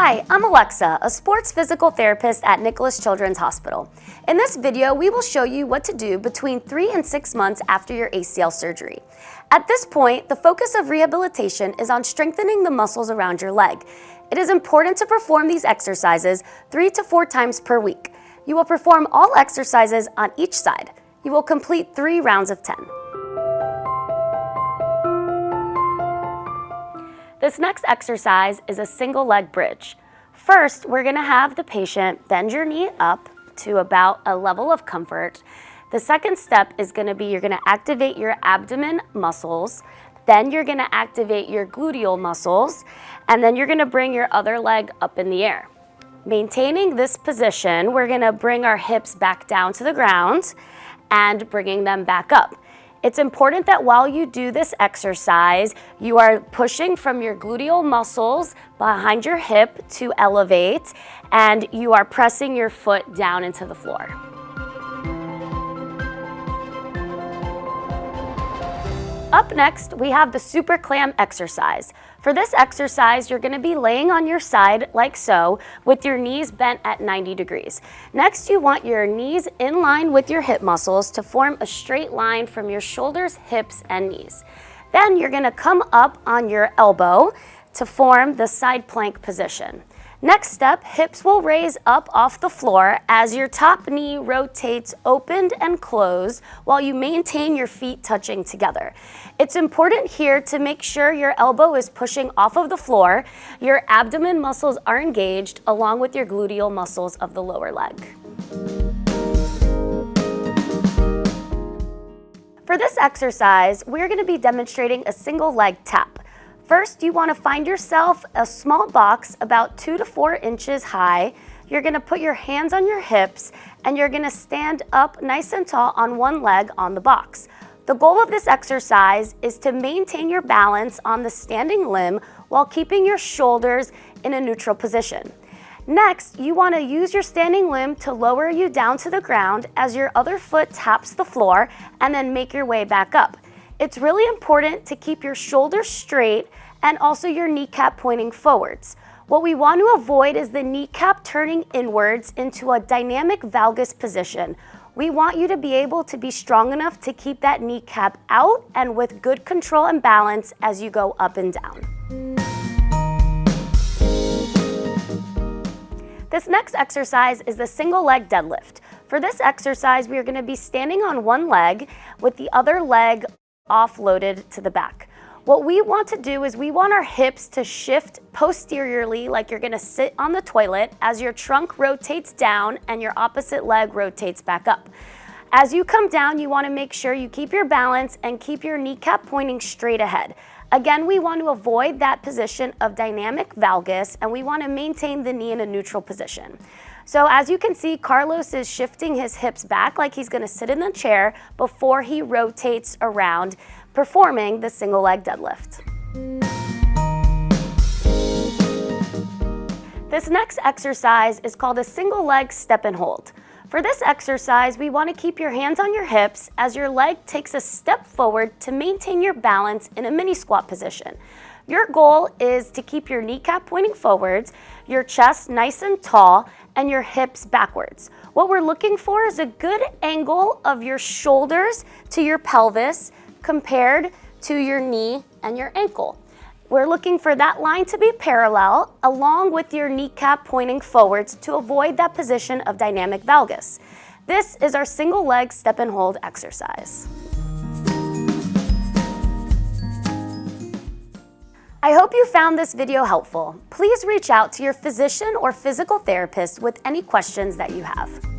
Hi, I'm Alexa, a sports physical therapist at Nicklaus Children's Hospital. In this video, we will show you what to do between 3 and 6 months after your ACL surgery. At this point, the focus of rehabilitation is on strengthening the muscles around your leg. It is important to perform these exercises 3 to 4 times per week. You will perform all exercises on each side. You will complete 3 rounds of 10. This next exercise is a single leg bridge. First, we're going to have the patient bend your knee up to about a level of comfort. The second step is going to be you're going to activate your abdomen muscles, then you're going to activate your gluteal muscles, and then you're going to bring your other leg up in the air. Maintaining this position, we're going to bring our hips back down to the ground and bringing them back up. It's important that while you do this exercise, you are pushing from your gluteal muscles behind your hip to elevate, and you are pressing your foot down into the floor. Up next, we have the super clam exercise. For this exercise, you're going to be laying on your side like so, with your knees bent at 90 degrees. Next, you want your knees in line with your hip muscles to form a straight line from your shoulders, hips, and knees. Then you're going to come up on your elbow to form the side plank position. Next step, hips will raise up off the floor as your top knee rotates opened and closed while you maintain your feet touching together. It's important here to make sure your elbow is pushing off of the floor, your abdomen muscles are engaged along with your gluteal muscles of the lower leg. For this exercise, we're going to be demonstrating a single leg tap. First, you want to find yourself a small box about 2 to 4 inches high. You're going to put your hands on your hips and you're going to stand up nice and tall on one leg on the box. The goal of this exercise is to maintain your balance on the standing limb while keeping your shoulders in a neutral position. Next, you want to use your standing limb to lower you down to the ground as your other foot taps the floor and then make your way back up. It's really important to keep your shoulders straight and also your kneecap pointing forwards. What we want to avoid is the kneecap turning inwards into a dynamic valgus position. We want you to be able to be strong enough to keep that kneecap out and with good control and balance as you go up and down. This next exercise is the single leg deadlift. For this exercise, we are going to be standing on one leg with the other leg offloaded to the back. What we want to do is we want our hips to shift posteriorly like you're going to sit on the toilet as your trunk rotates down and your opposite leg rotates back up. As you come down, you want to make sure you keep your balance and keep your kneecap pointing straight ahead. Again, we want to avoid that position of dynamic valgus and we want to maintain the knee in a neutral position. So as you can see, Carlos is shifting his hips back like he's going to sit in the chair before he rotates around, performing the single leg deadlift. This next exercise is called a single leg step and hold. For this exercise, we want to keep your hands on your hips as your leg takes a step forward to maintain your balance in a mini squat position. Your goal is to keep your kneecap pointing forwards, your chest nice and tall, and your hips backwards. What we're looking for is a good angle of your shoulders to your pelvis compared to your knee and your ankle. We're looking for that line to be parallel along with your kneecap pointing forwards to avoid that position of dynamic valgus. This is our single leg step and hold exercise. I hope you found this video helpful. Please reach out to your physician or physical therapist with any questions that you have.